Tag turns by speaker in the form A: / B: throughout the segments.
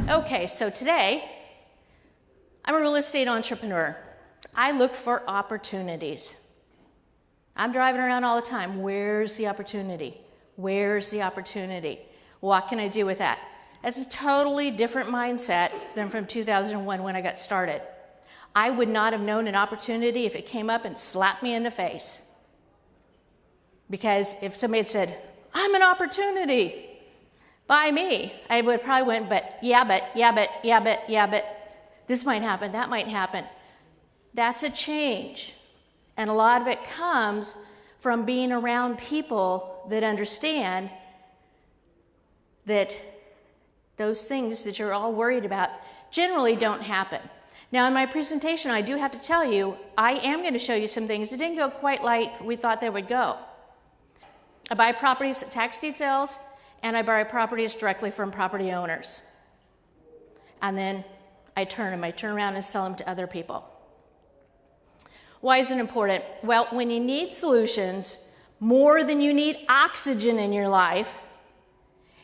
A: Okay, so today, I'm a real estate entrepreneur. I look for opportunities. I'm driving around all the time. Where's the opportunity? Where's the opportunity? What can I do with that? That's a totally different mindset than from 2001 when I got started. I would not have known an opportunity if it came up and slapped me in the face. Because if somebody had said, I'm an opportunity, buy me, I would probably went, but, this might happen, that might happen. That's a change. And a lot of it comes from being around people that understand that those things that you're all worried about generally don't happen. Now, in my presentation, I do have to tell you, I am going to show you some things that didn't go quite like we thought they would go. I buy properties at tax deed sales, and I buy properties directly from property owners. And then I turn around and sell them to other people. Why is it important? Well, when you need solutions more than you need oxygen in your life,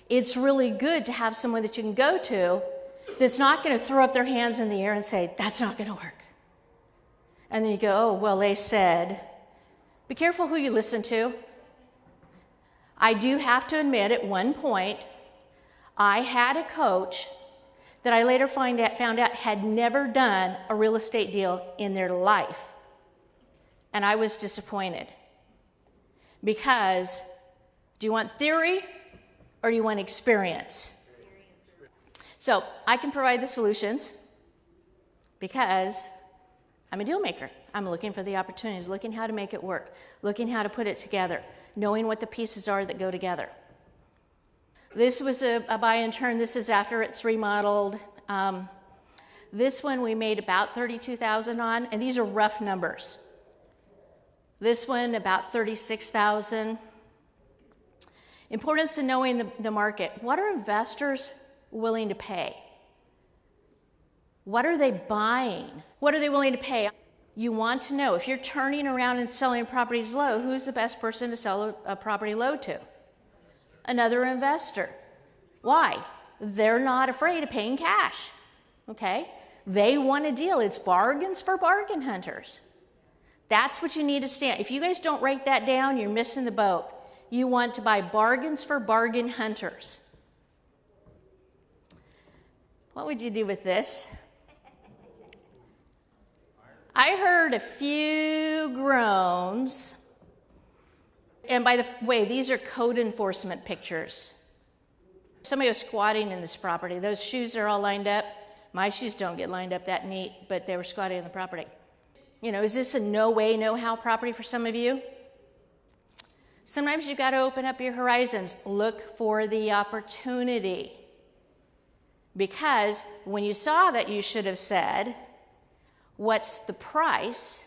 A: it's really good to have someone that you can go to that's not going to throw up their hands in the air and say, that's not going to work. And then you go, oh, well, they said. Be careful who you listen to. I do have to admit, at one point, I had a coach that I later found out had never done a real estate deal in their life. And I was disappointed. Because do you want theory or do you want experience? So I can provide the solutions because I'm a deal maker. I'm looking for the opportunities, looking how to make it work, looking how to put it together, knowing what the pieces are that go together. This was a buy and turn. This is after it's remodeled. This one we made about $32,000 on, and these are rough numbers. This one about $36,000. Importance in knowing the market. What are investors willing to pay? What are they buying? What are they willing to pay? You want to know, if you're turning around and selling properties low, who's the best person to sell a property low to? Another investor. Why? They're not afraid of paying cash. Okay? They want a deal. It's bargains for bargain hunters. That's what you need to stand. If you guys don't write that down, you're missing the boat. You want to buy bargains for bargain hunters. What would you do with this? I heard a few groans. And by the way, these are code enforcement pictures. Somebody was squatting in this property. Those shoes are all lined up. My shoes don't get lined up that neat, but they were squatting on the property. You know, is this a no way, no how property for some of you? Sometimes you've got to open up your horizons. Look for the opportunity. Because when you saw that, you should have said, what's the price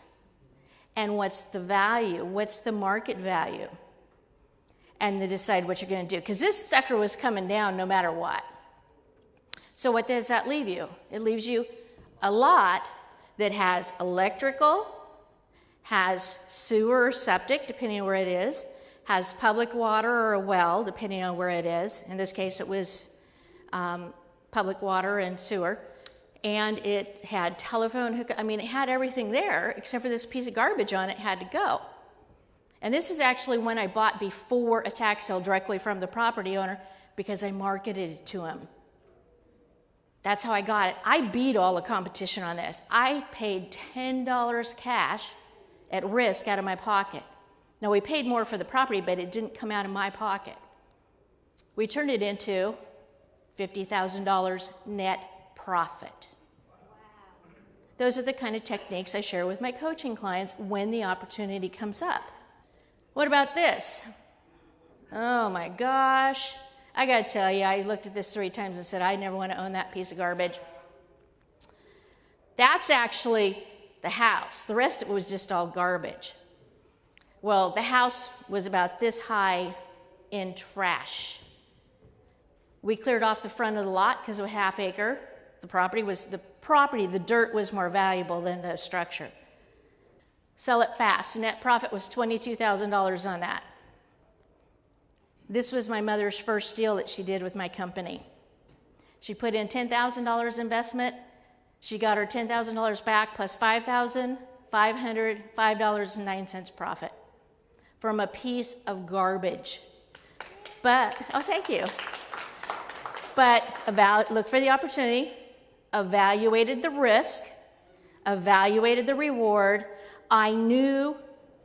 A: and what's the value? What's the market value? And then decide what you're going to do. Because this sucker was coming down no matter what. So what does that leave you? It leaves you a lot that has electrical, has sewer or septic, depending on where it is, has public water or a well, depending on where it is. In this case, it was public water and sewer. And it had telephone hookup. I mean, it had everything there, except for this piece of garbage on it had to go. And this is actually one I bought before a tax sale directly from the property owner because I marketed it to him. That's how I got it. I beat all the competition on this. I paid $10 cash at risk out of my pocket. Now, we paid more for the property, but it didn't come out of my pocket. We turned it into $50,000 net profit. Wow. Those are the kind of techniques I share with my coaching clients when the opportunity comes up. What about this? Oh my gosh. I got to tell you, I looked at this 3 times and said, I never want to own that piece of garbage. That's actually the house. The rest of it was just all garbage. Well, the house was about this high in trash. We cleared off the front of the lot because it was a half acre. The dirt was more valuable than the structure. Sell it fast. The net profit was $22,000 on that. This was my mother's first deal that she did with my company. She put in $10,000 investment. She got her $10,000 back plus $5,505.09 profit from a piece of garbage. But, oh, thank you. But look for the opportunity, evaluated the risk, evaluated the reward. I knew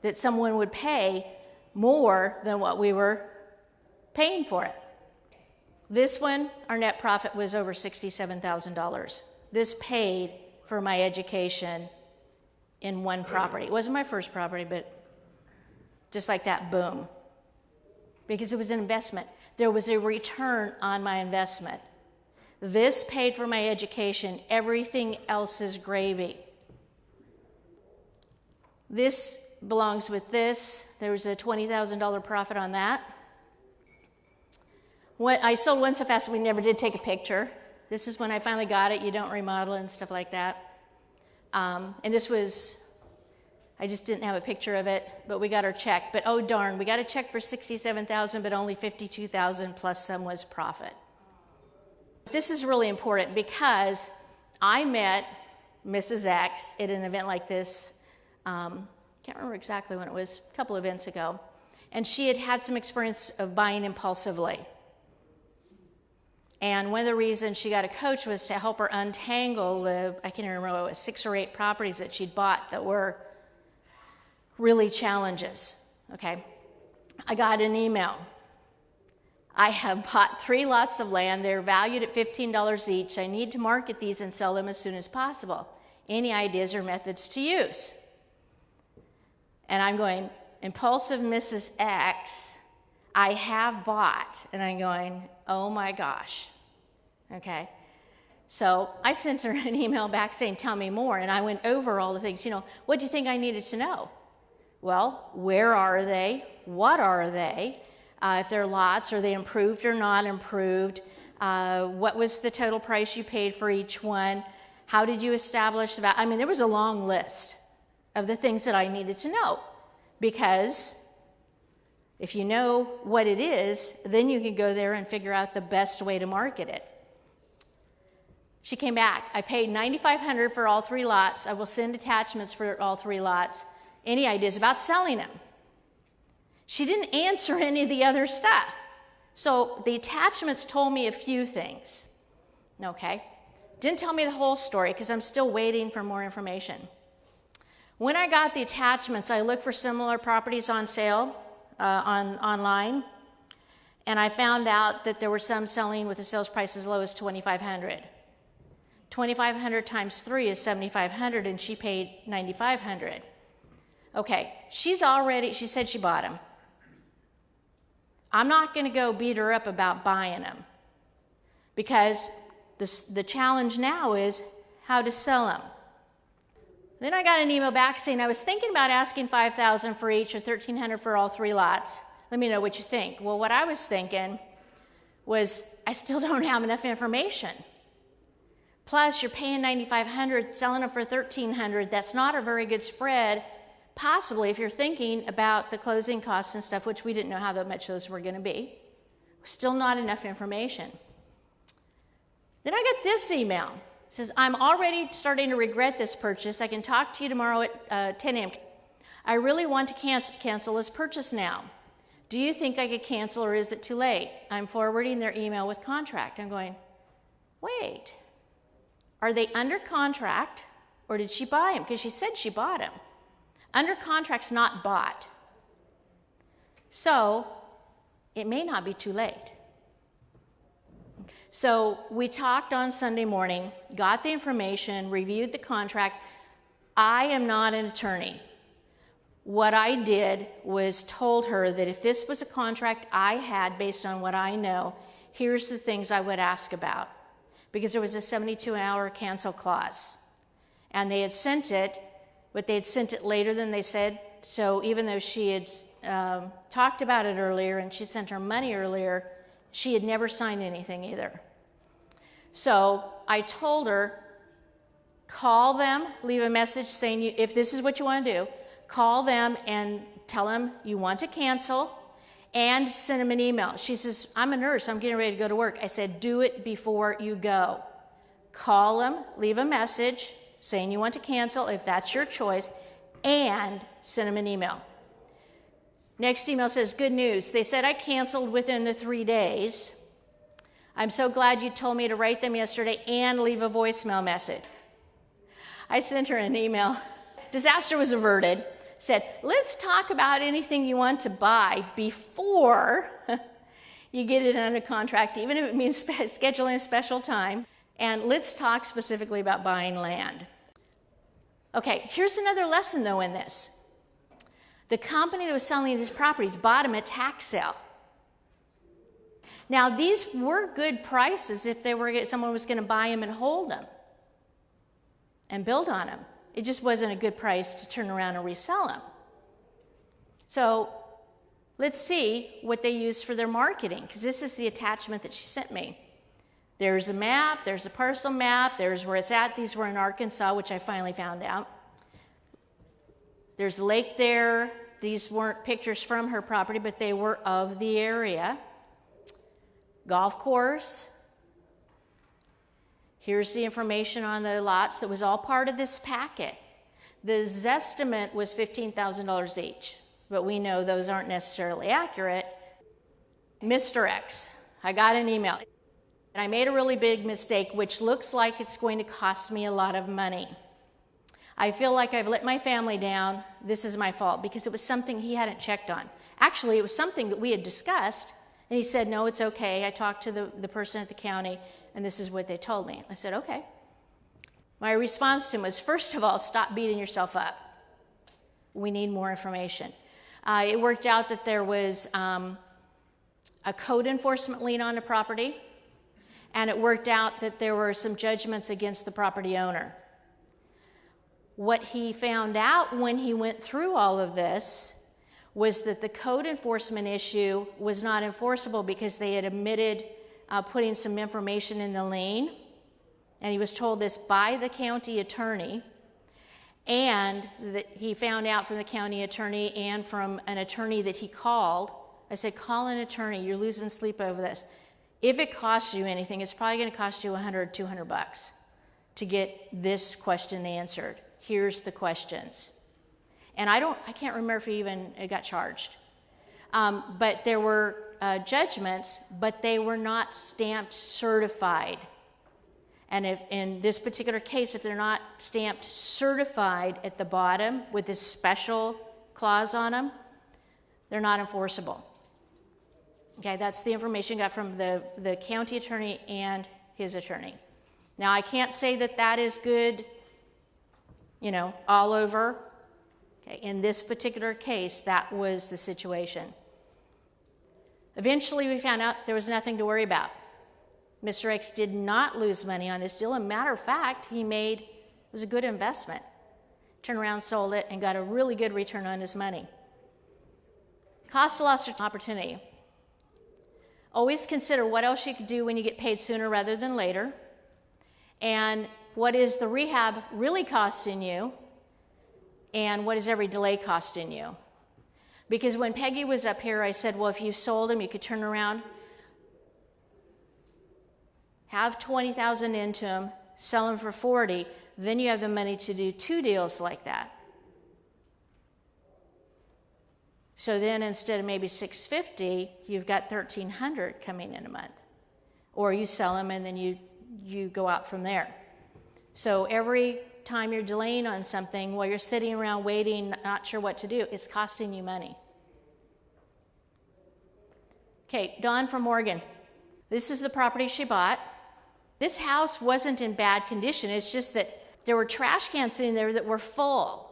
A: that someone would pay more than what we were paying for it. This one, our net profit was over $67,000. This paid for my education in one property. It wasn't my first property, but just like that, boom. Because it was an investment. There was a return on my investment. This paid for my education. Everything else is gravy. This belongs with this. There was a $20,000 profit on that. I sold one so fast we never did take a picture. This is when I finally got it. You don't remodel and stuff like that. And this was, I just didn't have a picture of it, but we got our check. But oh darn, we got a check for $67,000, but only $52,000 plus some was profit. This is really important because I met Mrs. X at an event like this. Can't remember exactly when it was, a couple events ago. And she had had some experience of buying impulsively. And one of the reasons she got a coach was to help her untangle I can't remember what it was, 6 or 8 properties that she'd bought that were really challenges. Okay. I got an email. I have bought 3 lots of land. They're valued at $15 each. I need to market these and sell them as soon as possible. Any ideas or methods to use? And I'm going, impulsive Mrs. X, I have bought. And I'm going, oh my gosh. Okay. So I sent her an email back saying, tell me more. And I went over all the things. What do you think I needed to know? Well, where are they? What are they? If they're lots, are they improved or not improved? What was the total price you paid for each one? How did you establish that? I mean, there was a long list of the things that I needed to know, because if you know what it is, then you can go there and figure out the best way to market it. She came back. I paid $9,500 for all 3 lots. I will send attachments for all 3 lots. Any ideas about selling them? She didn't answer any of the other stuff. So the attachments told me a few things. Okay? Didn't tell me the whole story because I'm still waiting for more information. When I got the attachments, I looked for similar properties on sale online, and I found out that there were some selling with a sales price as low as $2,500. $2,500 times 3 is $7,500, and she paid $9,500. Okay, she said she bought them. I'm not going to go beat her up about buying them, because the challenge now is how to sell them. Then I got an email back saying I was thinking about asking $5,000 for each or $1,300 for all 3 lots. Let me know what you think. Well, what I was thinking was I still don't have enough information. Plus, you're paying $9,500, selling them for $1,300. That's not a very good spread, possibly if you're thinking about the closing costs and stuff, which we didn't know how much those were going to be. Still not enough information. Then I got this email. It says, I'm already starting to regret this purchase. I can talk to you tomorrow at 10 a.m. I really want to cancel this purchase now. Do you think I could cancel, or is it too late? I'm forwarding their email with contract. I'm going, wait, are they under contract, or did she buy them? Because she said she bought them. Under contract's not bought. So it may not be too late. So we talked on Sunday morning, got the information, reviewed the contract. I am not an attorney. What I did was told her that if this was a contract I had based on what I know, here's the things I would ask about. Because there was a 72-hour cancel clause. And they had sent it, but they had sent it later than they said. So even though she had talked about it earlier and she sent her money earlier, she had never signed anything either. So I told her, call them, leave a message saying, if this is what you want to do, call them and tell them you want to cancel, and sent him an email. She says, I'm a nurse. I'm getting ready to go to work. I said, do it before you go. Call him, leave a message saying you want to cancel if that's your choice, and send him an email. Next email says, good news. They said I canceled within the 3 days. I'm so glad you told me to write them yesterday and leave a voicemail message. I sent her an email. Disaster was averted. Said, let's talk about anything you want to buy before you get it under contract, even if it means scheduling a special time. And let's talk specifically about buying land. Okay, here's another lesson, though, in this. The company that was selling these properties bought them at tax sale. Now, these were good prices if someone was going to buy them and hold them and build on them. It just wasn't a good price to turn around and resell them. So let's see what they used for their marketing, because this is the attachment that she sent me. There's a map, there's a parcel map, there's where it's at. These were in Arkansas, which I finally found out. There's a lake there. These weren't pictures from her property, but they were of the area. Golf course. Here's the information on the lots. It was all part of this packet. The zestimate was $15,000 each, but we know those aren't necessarily accurate. Mr. X, I got an email, and I made a really big mistake, which looks like it's going to cost me a lot of money. I feel like I've let my family down. This is my fault, because it was something he hadn't checked on. Actually, it was something that we had discussed, and he said, no, it's okay. I talked to the person at the county, and this is what they told me. I said, okay. My response to him was, first of all, stop beating yourself up. We need more information. It worked out that there was a code enforcement lien on the property, and it worked out that there were some judgments against the property owner. What he found out when he went through all of this was that the code enforcement issue was not enforceable because they had omitted putting some information in the lien, and he was told this by the county attorney, and that he found out from the county attorney and from an attorney that he called. I said, call an attorney. You're losing sleep over this. If it costs you anything, it's probably going to cost you $100 or $200 to get this question answered. Here's the questions. And I can't remember if he even got charged. But there were judgments, but they were not stamped certified. And if in this particular case, if they're not stamped certified at the bottom with this special clause on them, they're not enforceable. Okay, that's the information I got from the county attorney and his attorney. Now, I can't say that that is good, all over. Okay, in this particular case, that was the situation. Eventually, we found out there was nothing to worry about. Mr. X did not lose money on this deal. As a matter of fact, it was a good investment. Turned around, sold it, and got a really good return on his money. Cost, loss, or opportunity. Always consider what else you could do when you get paid sooner rather than later. And what is the rehab really costing you? And what is every delay costing you? Because when Peggy was up here, I said, well, if you sold them, you could turn around, have $20,000 into them, sell them for $40,000, then you have the money to do 2 deals like that. So then instead of maybe $650, you've got $1,300 coming in a month. Or you sell them and then you go out from there. So every time you're delaying on something while you're sitting around waiting, not sure what to do, it's costing you money. Okay, Dawn from Oregon. This is the property she bought. This house wasn't in bad condition. It's just that there were trash cans sitting there that were full.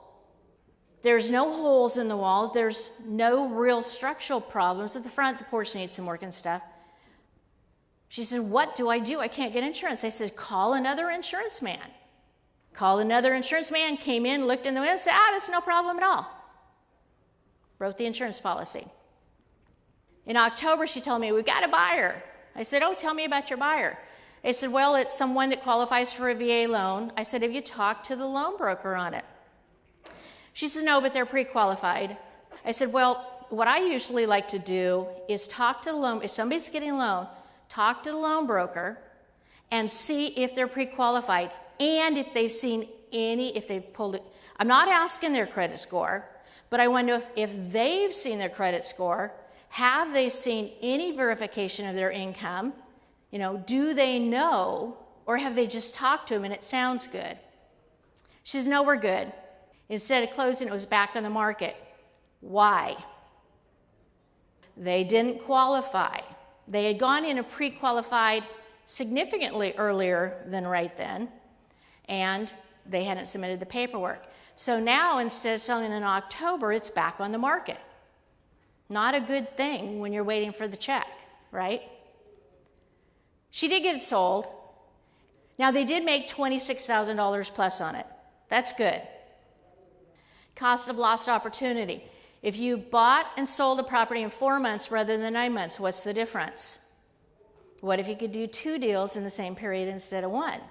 A: There's no holes in the walls. There's no real structural problems. At the front, the porch needs some work and stuff. She said, what do? I can't get insurance. I said, call another insurance man. Called another insurance man, came in, looked in the window, and said, that's no problem at all. Wrote the insurance policy. In October, she told me, we've got a buyer. I said, tell me about your buyer. They said, well, it's someone that qualifies for a VA loan. I said, have you talked to the loan broker on it? She said, no, but they're pre-qualified. I said, well, what I usually like to do is talk to the loan, if somebody's getting a loan, talk to the loan broker and see if they're pre-qualified and if they've seen any, if they've pulled it. I'm not asking their credit score, but I want to know if they've seen their credit score. Have they seen any verification of their income? You know, do they know, or have they just talked to them and it sounds good? She says, no, we're good. Instead of closing, it was back on the market. Why? They didn't qualify. They had gone in and pre-qualified significantly earlier than right then, and they hadn't submitted the paperwork. So now, instead of selling in October, it's back on the market. Not a good thing when you're waiting for the check, right? She did get it sold. Now, they did make $26,000 plus on it. That's good. Cost of lost opportunity. If you bought and sold a property in 4 months rather than 9 months, what's the difference? What if you could do 2 deals in the same period instead of 1?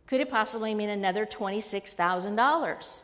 A: Could it possibly mean another $26,000?